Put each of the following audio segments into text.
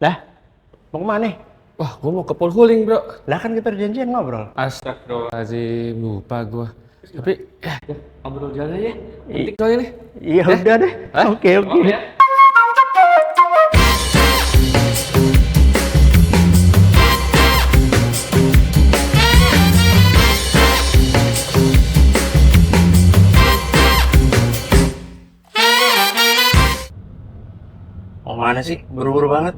Lah, mau kemana? Wah, gue mau ke pool cooling, bro. Lah kan kita janjian ngobrol. Astagfirullahaladzim, lupa gue. Tapi, ya, ngobrol jalan aja. I- Penting soalnya nih. Iya udah deh. Hah? Oke oke. Oh, ya. Mau mana sih? Buru-buru banget.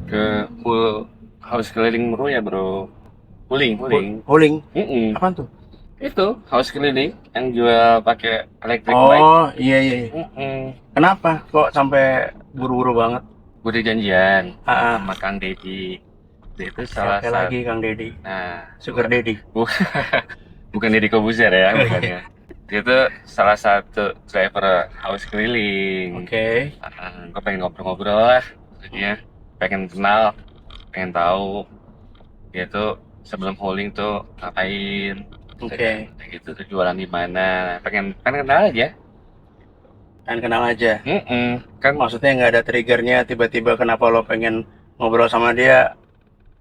Ke pool house keliling Meru ya, bro. Cooling. Huling. Mm-mm. Apaan tuh? Itu, house keliling yang jual pakai electric bike. Oh iya iya. Mm-mm. Kenapa? Kok sampai buru-buru banget? Gue udah janjian Ah, sama Kang Deddy. Dia itu salah siapa satu. lagi Kang Deddy? Nah, Sugar Daddy. bukan Deddy Kobuzer ya, bukan ya. Dia itu salah satu driver house keliling. Oke. Gue pengen ngobrol-ngobrol lah, maksudnya pengen kenal, pengen tahu dia tuh sebelum hauling tuh ngapain, Oke. kayak gitu tuh jualan di mana, pengen kenal aja. Kan kenal aja. Kan Maksudnya nggak ada triggernya tiba-tiba kenapa lo pengen ngobrol sama dia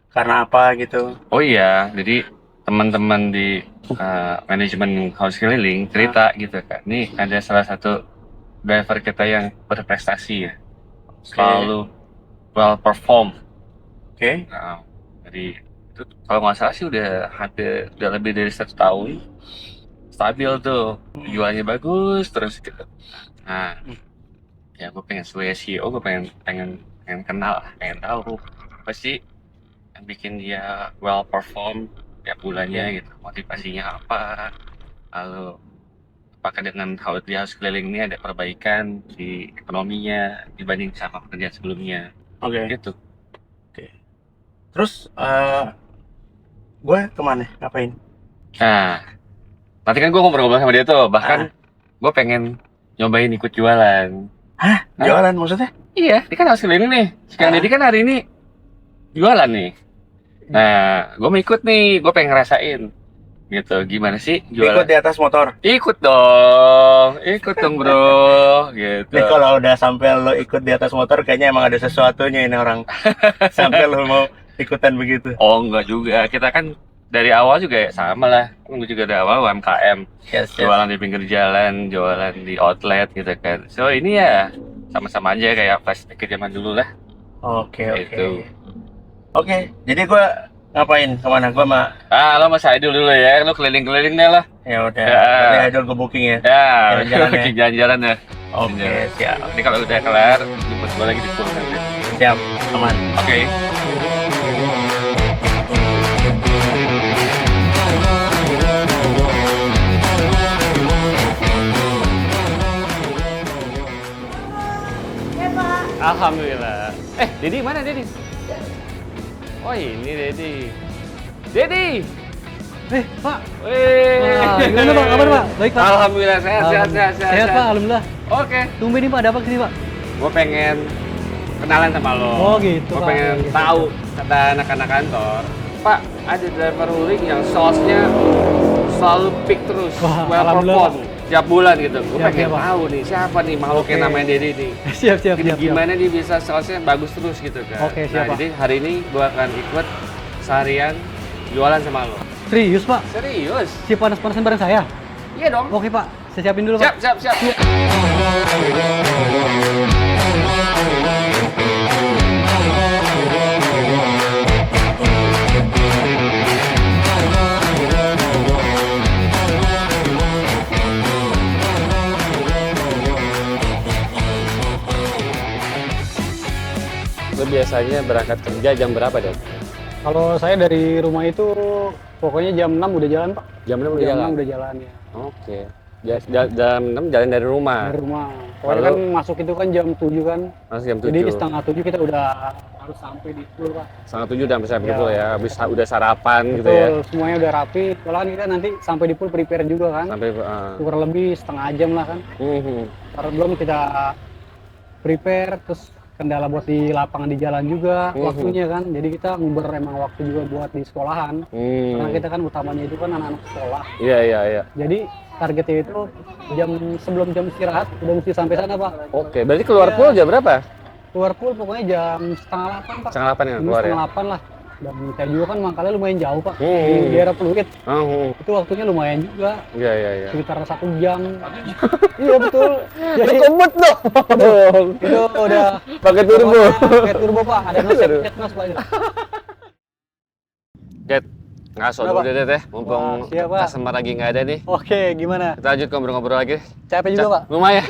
karena apa gitu? oh iya, jadi teman-teman di manajemen house keliling cerita gitu kan, nih ada salah satu driver kita yang berprestasi ya, selalu well perform. Oke. Nah, jadi itu kalau nggak salah sih udah lebih dari 1 tahun stabil tuh, jualnya bagus terus gitu. Nah, ya gue pengen sebagai CEO, gue pengen kenal, pengen tahu apa sih yang bikin dia well perform tiap bulannya gitu, motivasinya apa, lalu apakah dengan di house keliling ini ada perbaikan di ekonominya dibanding sama pekerjaan sebelumnya Oke. gitu. Terus gue kemana? Ngapain? Nah, nanti kan gue ngobrol-ngobrol sama dia tuh, bahkan gue pengen nyobain ikut jualan. Hah? Jualan maksudnya? Iya, dia kan harus keliling nih. Sekarang Deddy kan hari ini jualan nih. Nah, gue mau ikut nih, gue pengen ngerasain. Gitu, gimana sih jualan? Ikut di atas motor. Ikut dong bro. Gitu. Nih kalau udah sampai lo ikut di atas motor, kayaknya emang ada sesuatunya ini orang. Sampai lo mau ikutan begitu. Oh enggak juga, kita kan dari awal juga ya sama lah. Gue juga dari awal UMKM. Yes. Jualan di pinggir jalan, jualan di outlet gitu kan. So ini ya sama-sama aja kayak flashback ke zaman dulu lah. Oke. Gitu. Oke, jadi gue ngapain? Kemana? Gue mah Lo Mas Aidul dulu ya, lo keliling-keliling deh lah. ya udah. Ya. Berarti Idol gue booking ya. Ya, Jalan-jalan ya. jalan-jalan ya. Oke, siap. Ini kalau udah kelar, jemput gue lagi di pool nanti. Siap, aman. Oke. Alhamdulillah. Dedi mana Dedi? Oh ini Dedi. Dedi. Pak. Gimana Pak? Kabar, Pak? Baik, Pak. Alhamdulillah sehat. Sehat, Pak. Alhamdulillah. Oke. Tumben nih, Pak. Ada apa kesini, Pak? Gue pengen kenalan sama lo. Oh, gitu, Gue Pak. pengen Gitu. tahu kata anak-anak kantor. Pak, ada driver hauling yang salesnya selalu peak terus, Wah, well alhamdulillah, perform tiap bulan gitu. Gue Siap, pengen Pak. tahu nih siapa nih makhluk yang Oke. namanya Dedi nih. Siap. Gimana dia bisa salesnya bagus terus gitu kan. Oke, siap, Nah, Pak. jadi hari ini gue akan ikut seharian jualan sama lo. Serius, Pak? Serius? Si panas-panasan bareng saya? Iya dong. Oke, Pak. Saya siapin dulu, Pak. Siap. Lo biasanya berangkat kerja jam berapa, Dad? Kalau saya dari rumah itu pokoknya jam 6 udah jalan, Pak. Jam 6 udah Jam jalan? 6 udah jalan ya. Oke. Jam 6 jalan dari rumah? Dari rumah. Soalnya Lalu? kan masuk itu kan jam 7 kan. Masuk jam 7? Jadi setengah 7 kita udah harus sampai di pool, Pak. Setengah 7 udah sampai Ya. pool ya? Habis udah sarapan gitu Betul, ya? semuanya udah rapi. Malahan kita nanti sampai di pool prepare juga kan. Sampai... Kurang lebih setengah jam lah kan. Karena belum kita prepare, terus kendala buat di lapangan di jalan juga waktunya kan. Jadi kita nguber emang waktu juga buat di sekolahan. Karena kita kan utamanya itu kan anak-anak sekolah. Iya. Jadi targetnya itu sebelum jam istirahat udah mesti sampai sana, Pak. Oke, berarti keluar pool jam berapa? keluar pool pokoknya jam setengah 8 Pak. Setengah 8 ya Dulu keluar ya? setengah 8 lah. Dan saya juga kan mangkalnya lumayan jauh Pak. Hmm. Di daerah Pluit. Oh, Itu waktunya lumayan juga. iya iya iya. Sekitar 1 jam. Iya betul. Jadi Kebut dong. itu udah Pakai turbo. pokoknya pakai turbo Pak. Ada nos Pak. Det, ngaso dulu Kenapa? deh Det, mumpung Wah, siap, Pak. customer lagi nggak ada nih. Oke, gimana? Kita lanjut ngobrol-ngobrol lagi. Capek juga Pak. Lumayan.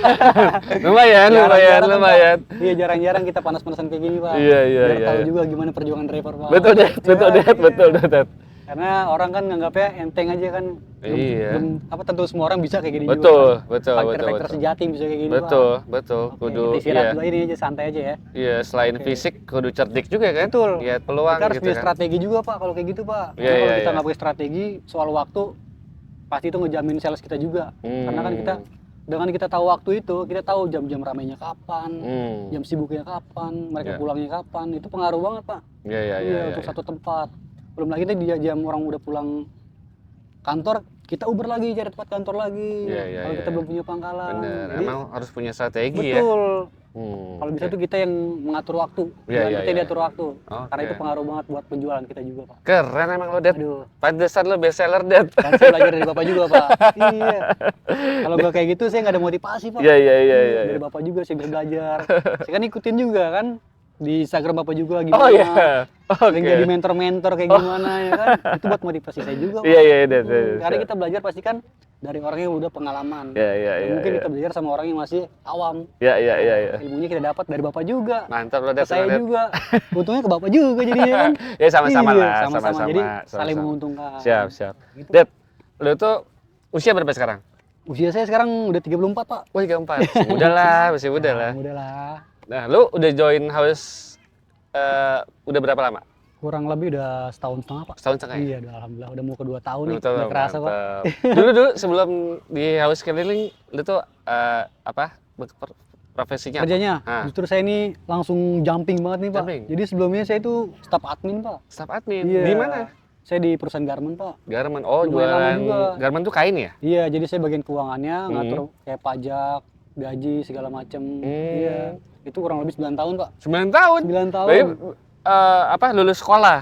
lumayan, Jarang-jarang kan, lumayan. Pak. Iya, jarang-jarang kita panas-panasan kayak gini Pak. Iya, iya, Biar iya, tahu iya. juga gimana perjuangan driver Pak. Betul Det, betul Det, betul Det. Karena orang kan nganggapnya enteng aja kan. Iya. Apa tentu semua orang bisa kayak gini Betul, juga. betul, betul, Fighter-fighter betul. sejati bisa kayak gini Betul, Pak. betul. Oke, Kudu kita istirahat iya. dulu ini aja santai aja ya. Iya, selain Oke. fisik kudu cerdik juga kan? Betul. Lihat peluang Kita harus gitu punya kan. strategi juga Pak kalau kayak gitu Pak. Iya, Karena kalau iya, kita iya. nggak punya strategi soal waktu pasti itu ngejamin sales kita juga. Karena kan kita dengan kita tahu waktu itu, kita tahu jam-jam ramainya kapan, jam sibuknya kapan, mereka Iya. pulangnya kapan, itu pengaruh banget Pak. Iya, iya, iya. Untuk satu tempat. Belum lagi tadi jam orang udah pulang kantor, kita Uber lagi cari tempat kantor lagi. Iya, iya, kalau iya, kita iya. belum punya pangkalan. Bener, Jadi, emang harus punya strategi ya. betul. Kalau Kalau bisa tuh kita yang mengatur waktu, Iya, jangan iya, kita yang iya. diatur waktu. Oke. Karena itu pengaruh banget buat penjualan kita juga Pak. Keren emang lo Det. Aduh, Pantesan lo best seller Det. kan saya belajar dari Bapak juga Pak. Iya. Kalau nggak kayak gitu saya nggak ada motivasi Pak. Iya, iya, iya, iya. Dari Bapak juga saya bisa belajar. Saya kan ikutin juga kan di Instagram Bapak juga gimana. Oh iya. Sering Oke. jadi mentor-mentor kayak gimana ya kan. Itu buat motivasi saya juga Pak. Iya, iya, Det. Det. Karena kita belajar pasti kan dari orang yang udah pengalaman. Iya, iya, Dan iya. mungkin iya. kita belajar sama orang yang masih awam. Iya, iya, iya, iya. Ilmunya kita dapat dari Bapak juga. Mantap lo Ke Det. saya Det. juga. Untungnya ke Bapak juga jadinya kan. Ya sama-sama Iya, lah, sama-sama. Jadi sama-sama. saling menguntungkan. Siap, siap. Gitu. Det, lo tuh usia berapa sekarang? Usia saya sekarang udah 34 Pak. Wah, 34. Masih muda lah, masih muda lah. Udah lah. Nah, lu udah join house udah berapa lama? Kurang lebih udah setahun setengah Pak. Setahun setengah ya? Iya, udah alhamdulillah udah mau ke 2 tahun nih. Betul, Udah kerasa Pak. mantap. Dulu sebelum di house keliling, lu tuh apa? Profesinya apa? Kerjanya, Ah. justru saya ini langsung jumping banget nih Pak. Jumping? Jadi sebelumnya saya itu staf admin Pak. Staff admin. Iya. Di mana? Saya di perusahaan garment Pak. Garment. Oh, Lumayan lama jualan juga. garment tuh kain ya? Iya, jadi saya bagian keuangannya, Hmm. ngatur kayak pajak, gaji segala macem. Iya, itu kurang lebih 9 tahun Pak. 9 tahun. 9 tahun. Berarti apa? Lulus sekolah?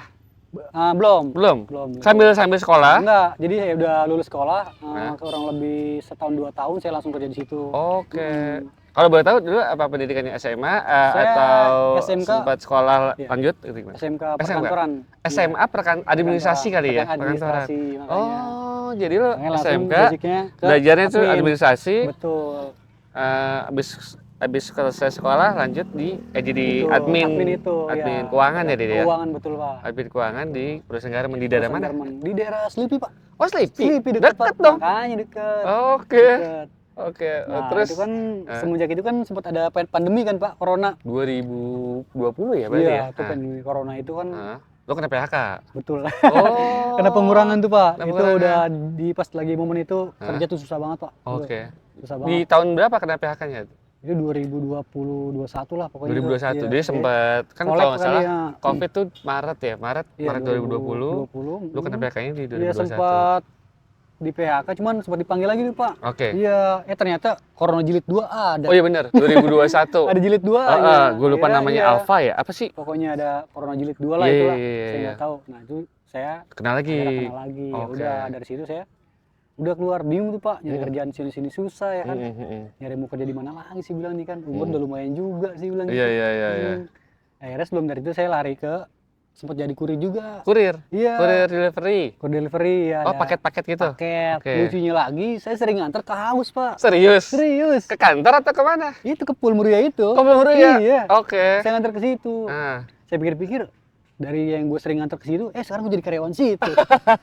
Belum. Belum. Belum. Sambil sekolah? Enggak, jadi saya udah lulus sekolah, Nah. kurang lebih setahun 2 tahun saya langsung kerja di situ. Oke. Hmm. Kalau boleh tahu dulu apa pendidikannya SMA Saya atau SMK. sempat sekolah Iya. lanjut gitu gimana? SMK SMK? perkantoran. SMA administrasi kali ya? Perkantoran. Administrasi makanya. Oh, jadi lo Makanya langsung SMK basicnya ke belajarnya tuh admin. administrasi, Betul. habis selesai sekolah lanjut jadi Betul, admin itu, admin ya. keuangan ya dia ya? Keuangan betul Pak. Admin keuangan di perusahaan garment di daerah Perusahaan mana? garment. Di daerah Sleepy Pak. Oh, Sleepy. Sleepy deket Deket Pak. dong. Makanya deket. Oke. Deket. Oke. Nah, Terus itu kan eh. semenjak itu kan sempat ada pandemi kan Pak, corona. 2020 ya berarti Iya, ya? itu pandemi corona itu kan Lo kena PHK? betul. Oh. Kena pengurangan tuh Pak. Kena Itu pengurangan. udah di pas lagi momen itu Hah? kerja tuh susah banget Pak. Oke. Susah Di banget. tahun berapa kena PHK-nya? Itu 2021 lah pokoknya. 2021. Iya. Dia sempat kan Collab kalau nggak kali salah ya. Covid tuh Maret ya, Maret Iya, 2020. 2020. Lu kena PHK-nya di 2021. Iya sempat di PHK, cuman sempat dipanggil lagi nih Pak. Oke. Iya, ternyata Corona Jilid 2 ada. Oh iya benar, 2021. Ada Jilid 2 ya. Gue lupa Iya, namanya iya. Alpha ya. Apa sih? Pokoknya ada Corona Jilid 2 lah Iya, itulah. iya, iya, Saya iya. nggak tahu. Nah, itu saya Kenal lagi. akhirnya kenal lagi. Ya Oke. udah dari situ saya udah keluar bingung tuh Pak, nyari kerjaan sini-sini susah ya kan. Nyari mau kerja di mana lagi sih bilang nih kan. Umur udah lumayan juga sih bilang Iya, gitu. iya, iya, iya. Akhirnya sebelum dari itu saya lari ke sempat jadi kurir juga. Kurir. Iya. Kurir delivery. Kurir delivery ya. Oh, ada paket-paket gitu. paket. Oke. Lucunya lagi, saya sering nganter ke haus Pak. Serius? Serius. Ke kantor atau kemana? Itu ke Pool Muria itu. Oh, belum ya? Iya. Oke. Saya nganter ke situ. Ah. Saya pikir-pikir dari yang gue sering nganter ke situ, sekarang gue jadi karyawan situ.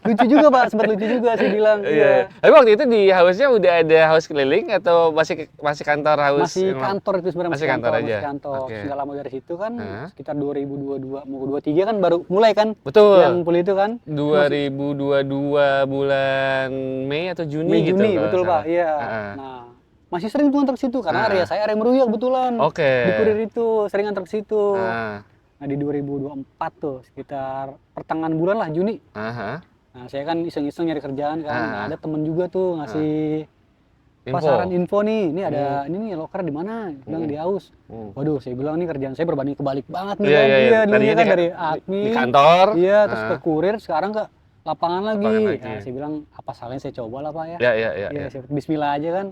Lucu juga Pak, sempat lucu juga sih bilang. Iya. Tapi waktu itu di house-nya udah ada house keliling atau masih kantor house? Masih yang- kantor itu sebenarnya Masih kantor aja? Masih kantor. Oke. Nggak lama dari situ kan, Hah? sekitar 2022 mau ke 23 kan baru mulai kan. Betul. Yang pool itu kan. 2022 bulan Mei atau Juni Mei gitu. Juni kalau betul nggak Pak. salah. Iya. Heeh. Nah, masih sering tuh nganter ke situ karena area saya area Meruya kebetulan. Oke. Di kurir itu sering nganter ke situ. Ah. Nah, di 2024 tuh sekitar pertengahan bulan lah Juni. Aha. Nah, saya kan iseng-iseng nyari kerjaan kan. Ah. Nah, ada temen juga tuh ngasih pasaran info nih, ini ada ini nih loker di mana? Bilang di Aus. Waduh, saya bilang nih kerjaan saya berbanding kebalik banget nih kan. Iya, dulunya kan dari admin, di kantor. Iya, terus ke kurir, sekarang ke lapangan lagi. lagi. Ya, saya bilang apa salahnya saya coba lah Pak ya. Iya. Iya, Bismillah aja kan.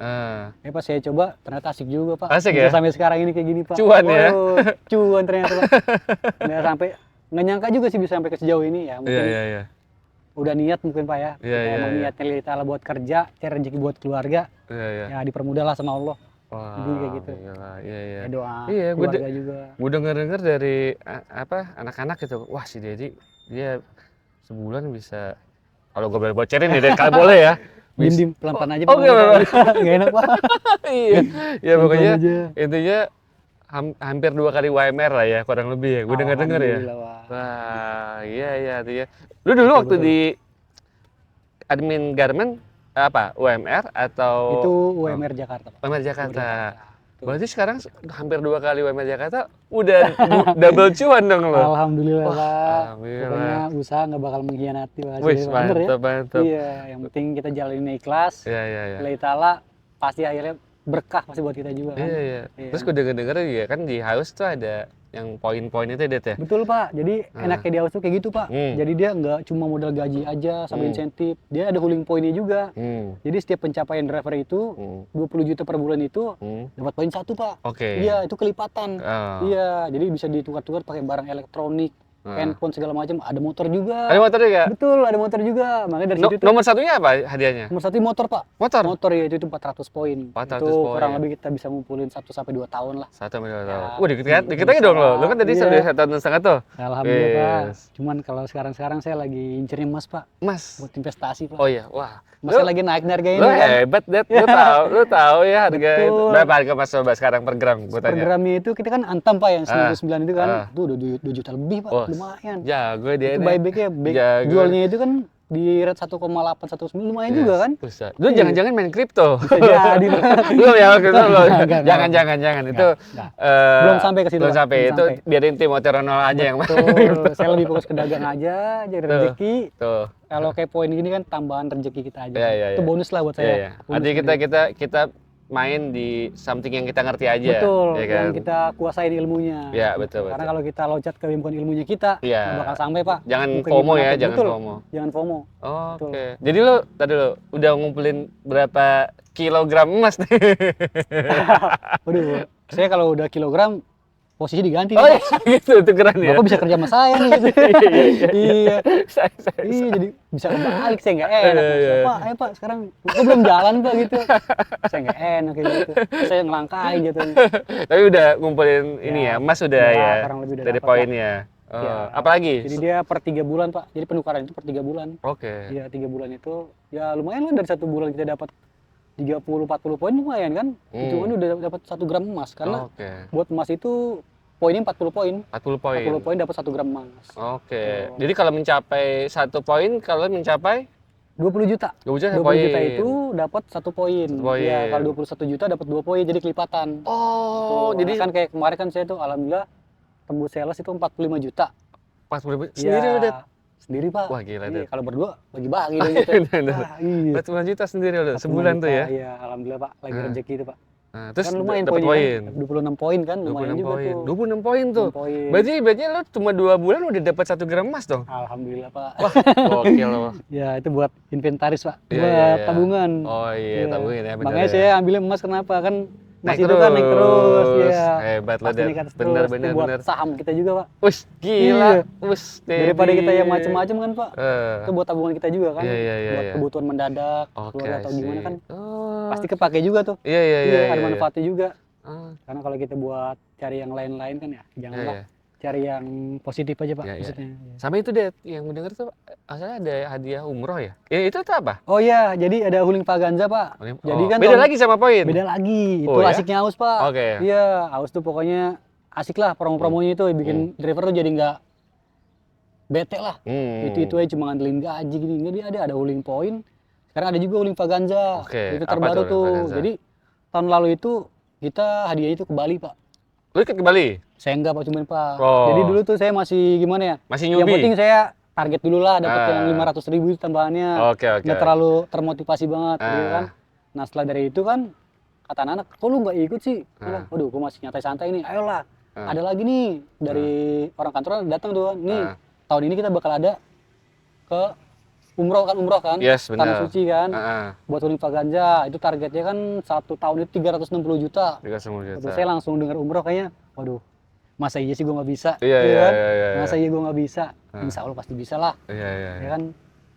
Pak saya coba, ternyata asik juga Pak. Asik Bisa ya? sampai sekarang ini kayak gini Pak. Cuan ya? Waduh, cuan ternyata Pak. Nggak sampai, nggak nyangka juga sih bisa sampai ke sejauh ini ya. Mungkin Iya. udah niat mungkin Pak ya. Iya, iya, Emang iya. niatnya lillahi ta'ala buat kerja, cari rezeki buat keluarga. Iya. Ya dipermudah lah sama Allah. Wah, Jadi kayak gitu. gila. Iya. Ya doa Iya, keluarga juga. Gue denger dari anak-anak gitu, wah si Dedi dia sebulan bisa, kalau gue boleh bocorin nih, Dan, kalau boleh ya. Dim pelan-pelan aja. Oh, Nggak enak Pak. Iya, ya pokoknya Pelan-pelan aja. intinya hampir 2 kali WMR lah ya, kurang lebih ya. Gue denger ya. Alhamdulillah, Pak. Wah, iya artinya. Lu dulu waktu Betul. di admin garment apa? UMR atau Itu UMR Jakarta Pak. UMR Jakarta. Tuh. Berarti sekarang hampir 2 kali UMR Jakarta udah double cuan dong lo. Alhamdulillah Pak. Alhamdulillah. Pokoknya usaha nggak bakal mengkhianati Pak. Wih, Bener ya? mantap. Iya, yang penting kita jalanin ikhlas. Iya. Lillahi ta'ala pasti akhirnya berkah pasti buat kita juga kan. Iya. Terus gue denger ya kan di house tuh ada yang poin-poin itu Det ya. Betul Pak, jadi enaknya di Aus tuh kayak gitu Pak. Jadi dia nggak cuma modal gaji aja sama insentif, dia ada huling poinnya juga. Jadi setiap pencapaian driver itu 20 juta per bulan itu dapat poin 1 Pak. Oke. Iya, itu kelipatan. Oh. Iya, jadi bisa ditukar-tukar pakai barang elektronik, handphone segala macam, ada motor juga. Ada motor juga? Betul, ada motor juga. Makanya dari situ tuh Nomor satunya apa hadiahnya? nomor 1 motor Pak. Motor? Motor ya itu 400 poin. 400 itu poin. kurang lebih kita bisa ngumpulin 1 sampai 2 tahun lah. 1 sampai 2 tahun. Ya, Wah, dikit lagi dong lo. Lo kan tadi iya. sudah 1 tahun setengah tuh. Alhamdulillah Pak. Yes. Cuman kalau sekarang saya lagi incerin emas Pak, Mas. buat investasi Pak. Oh iya, wah. Masih lagi naik harga ini Lo kan. hebat, Det. Lu tahu ya harga itu. Betul. Berapa harga Mas coba sekarang per gram? Gua Per tanya. gramnya itu kita kan antam Pak yang 99 itu kan. Ah. Itu udah 2 juta lebih Pak, Oh, lumayan. Jago dia Itu nih. buybacknya, Jago. jualnya itu kan di rate 1,8 1,9 lumayan juga kan. Buset. Lu jangan-jangan main kripto. Bisa jadi Pak. Belum ya waktu itu belum. Enggak. Jangan itu Enggak. eh, Belum sampai ke situ, Belum Pak. sampai Belum itu sampai. biarin Timothy Ronaldo aja yang main. Betul, saya lebih fokus ke dagang aja, jadi rezeki. Tuh. Kalau kayak poin gini kan tambahan rezeki kita aja. Iya. Itu bonus lah buat saya. Iya. Bonus Artinya gede. kita main di something yang kita ngerti aja. Betul, ya kan? yang kita kuasain ilmunya. Iya, betul. Karena kalau kita loncat ke bukan ilmunya kita, Iya. nggak bakal sampai Pak. Jangan Mau kayak FOMO gimana ya, pun. jangan Betul, FOMO. Jangan FOMO. Oke. Jadi lo tadi lo udah ngumpulin berapa kilogram emas nih? Waduh, saya kalau udah kilogram posisi diganti. Oh nih, iya, gitu itu keren ya. Bapak bisa kerja sama saya nih. Gitu. Iya. Saya. Iya, jadi bisa kebalik saya nggak enak. Iya. Pak, ayo Pak, sekarang kok belum jalan Pak gitu. Saya nggak enak kayak gitu. Saya ngelangkain gitu. Tapi udah ngumpulin ini ya, emas udah Ya, ya. kurang lebih udah Dari dapat, poinnya. Oh, Ya. apalagi? Jadi dia per 3 bulan Pak. Jadi penukaran itu per 3 bulan. Oke. Iya, 3 bulan itu ya lumayan lah, dari 1 bulan kita dapat 30-40 poin lumayan kan. Hitungannya udah dapat 1 gram emas karena Oke. buat emas itu poinnya 40 poin. 40 poin. 40 poin dapat 1 gram emas. Oke. Tuh. Jadi kalau mencapai 1 poin, kalau mencapai 20 juta. 20 juta 20 poin. juta itu dapat 1 poin. poin. Iya, kalau 21 juta dapat 2 poin, jadi kelipatan. Oh, Tuh, jadi kan kayak kemarin kan saya tuh alhamdulillah tembus sales itu 45 juta. 40 sendiri Iya, udah. Sendiri Pak. Wah, gila, Iya, Det. kalau berdua bagi-bagi deh gitu. Bener. Wah, iya. 40 juta sendiri udah 45 sebulan tuh juta, ya. Iya, alhamdulillah Pak, lagi Nah. rezeki itu Pak. Nah, terus Kan lumayan dapat poinnya poin. kan. 26 poin kan, lumayan 26 juga poin. tuh. 26 poin tuh. 26 poin. Berarti lo cuma 2 bulan udah dapat 1 gram emas dong. Alhamdulillah Pak. Gokil loh. Ya, itu buat inventaris Pak, Iya, buat iya, iya. tabungan. Oh iya, Iya. tabungin ya benar. Makanya ya. saya ambilnya emas kenapa? Kan emas Naik itu kan naik terus, ya. Hebat lo, Pasti Det. naik atas Bener, terus. bener, Itu buat bener. saham kita juga Pak. Wih, gila. Iya. Wih, Daripada kita yang steady. macem-macem kan Pak. Itu buat tabungan kita juga kan. Iya, iya, iya, Buat iya. kebutuhan mendadak, Oke, keluarga atau gimana sih. kan. Oh. Pasti kepake juga tuh. Iya, iya, iya. Ada iya. manfaatnya juga. Oh, Karena kalau kita buat cari yang lain-lain kan ya, janganlah iya, iya. cari yang positif aja Pak Iya, iya. maksudnya. Iya. Sama itu deh yang mendengar tuh asalnya ada hadiah umroh ya. Itu tuh apa? Oh iya, jadi ada Huling Paganza Pak. Jadi kan beda tahun- lagi sama poin. Beda lagi. Itu Oh, ya? asiknya Aus Pak. Oke. Iya, Aus tuh pokoknya asik lah promo-promonya itu, bikin driver tuh jadi nggak bete lah. Itu aja cuma ngandelin gaji gini. Nggak, dia ada Huling Point. Sekarang ada juga Huling Paganza. Oke, Itu apa terbaru tuh tuh. Huling Paganza? Jadi tahun lalu itu kita hadiahnya itu ke Bali Pak. Lu ikut ke Bali? Saya enggak Pak, cuman Pak. Oh. Jadi dulu tuh saya masih gimana ya? Masih Yang nyubi? penting saya target dulu lah, dapat Ah. yang 500.000 itu tambahannya. Oke, oke. Nggak terlalu termotivasi banget, gitu Ah. kan. Nah setelah dari itu kan kata anak-anak, kok lu nggak ikut sih? Gua bilang, Ah. waduh, gue masih nyantai santai nih. Ayolah, Ah. ada lagi nih dari orang kantor datang tuh. Nih Ah. tahun ini kita bakal ada ke umroh kan? Yes, Tanah benar. suci kan? Heeh. Buat Unifah Ganja. Itu targetnya kan 1 tahun itu 360 juta. Juga semua Waktu juta. saya langsung dengar umroh kayaknya, waduh, masa iya sih gue nggak bisa? Iya, Ya iya, kan? iya, iya. Masa iya gue nggak bisa? Ah. Insya Allah pasti bisa lah. Iya, iya, Ya iya. kan?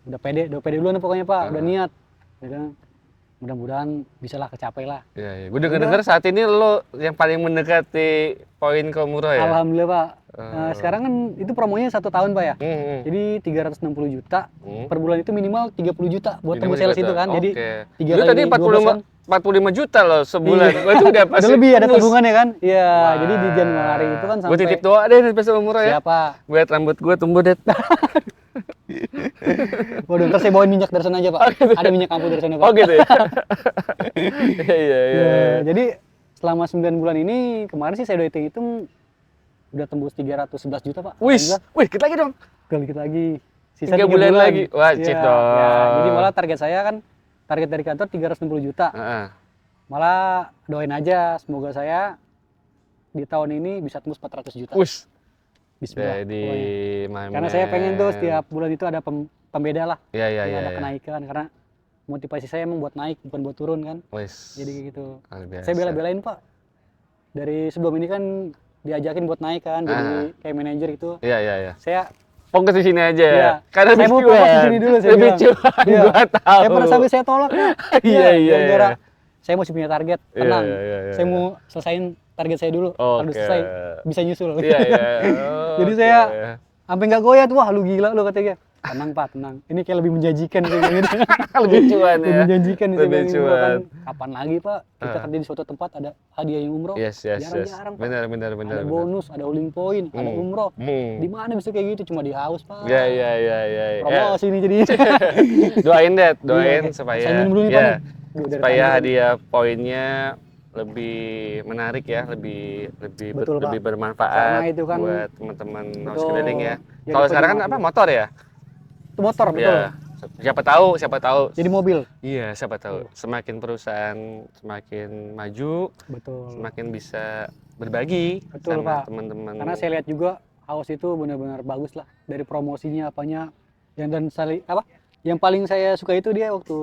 Udah pede duluan pokoknya Pak, udah Ah. niat. Ya kan? Mudah-mudahan bisa lah, kecapai lah. Iya, iya. Gue denger saat ini lo yang paling mendekati poin ke umroh ya? Alhamdulillah Pak. Oh. Sekarang kan itu promonya 1 tahun Pak ya. Hmm. Jadi 360 juta Hmm. per bulan itu minimal 30 juta buat Minimal tembus sales 30 itu kan. Jadi Oke. 3 Lu kali tadi 12 kan. 45 juta loh sebulan. Iya. Gua tuh udah pasti Ada lebih, ada tembus. tabungannya kan. Iya, Wah. jadi di Januari itu kan Gue sampai titip doa deh besok umroh ya. siapa? Buat rambut gue tumbuh deh. Waduh, ntar saya bawain minyak dari sana aja Pak. Oh, gitu. Ada minyak kampuh dari sana Pak. Oh gitu ya. Iya, iya, iya. Ya, jadi selama 9 bulan ini kemarin sih saya udah hitung udah tembus 311 juta Pak. Wih, Alhamdulillah. wih, kita lagi dong. Tinggal dikit lagi. Sisa 3 3 bulan lagi. Wajib Iya, dong. ya. Jadi malah target saya kan, target dari kantor 360 juta. Heeh. Malah doain aja, semoga saya di tahun ini bisa tembus 400 juta. Wih. Bismillah. Jadi Pokoknya. Karena saya pengen tuh setiap bulan itu ada pembeda lah. Iya, iya, Ya, iya. ada iya. kenaikan, karena motivasi saya emang buat naik, bukan buat turun kan. Wis. Jadi kayak gitu. Luar biasa. Saya bela-belain Pak. Dari sebelum ini kan diajakin buat naik kan, jadi kayak manajer gitu. Iya, iya, iya. Saya Fokus di sini aja. Iya. Karena Saya mau lebih fokus di cuan. sini dulu, saya Lebih bilang. cuan, Iya. gua tahu. saya pernah sampai saya tolak ya. Iya, iya, Gara-gara iya. saya masih punya target, Iya, tenang. iya, iya, iya. Saya mau selesain target saya dulu. Kalau udah Oke. selesai bisa nyusul. Iya, iya. Jadi Oke. saya sampai nggak goyah tuh, wah lu gila lu katanya. Tenang Pak, tenang. Ini kayak lebih menjanjikan sih gitu. lebih cuan Lebih ya. menjanjikan sih Lebih Bang, ini umroh kan. cuan. Kapan lagi Pak kita kerja di suatu tempat ada hadiah yang umroh? Yes, yes, yes. Jarang-jarang Pak. Benar, benar, benar. Ada benar. bonus, ada holding point, ada Hmm. umroh. Hmm. Di mana bisa kayak gitu? Cuma di haus Pak. Iya, iya, iya, iya. Promosi ini jadi. Doain deh, doain Iya, supaya saya minum dulu nih, Pak, ya, nih. Duh, dari supaya tadi kan. hadiah poinnya lebih menarik ya, lebih Betul, Pak. lebih bermanfaat Karena itu kan- buat teman-teman Betul. house-keliling ya. Jadi Kalau sekarang kan poin apa motor ya? Itu motor betul. Ya. Siapa tahu. Jadi mobil. Iya, siapa tahu. Semakin perusahaan semakin maju, Betul. semakin bisa berbagi Betul, sama Pak. teman-teman. Karena saya lihat juga Haus itu benar-benar bagus lah dari promosinya apanya yang paling saya suka itu dia waktu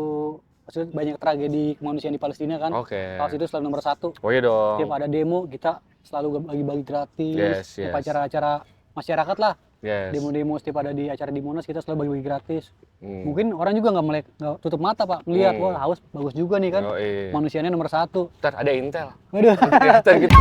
maksudnya banyak tragedi kemanusiaan di Palestina kan. Oke. Haus itu selalu nomor 1. Oh iya dong. Setiap ada demo kita selalu bagi-bagi gratis. Yes, Setiap yes. acara-acara masyarakat lah. Yes. Demo-demo setiap ada di acara di Monas kita selalu bagi-bagi gratis. Hmm. Mungkin orang juga nggak tutup mata Pak melihat Hmm. wah Haus bagus juga nih kan. Yoi. Manusianya nomor 1. Ntar ada Intel. Waduh. Ntar gitu.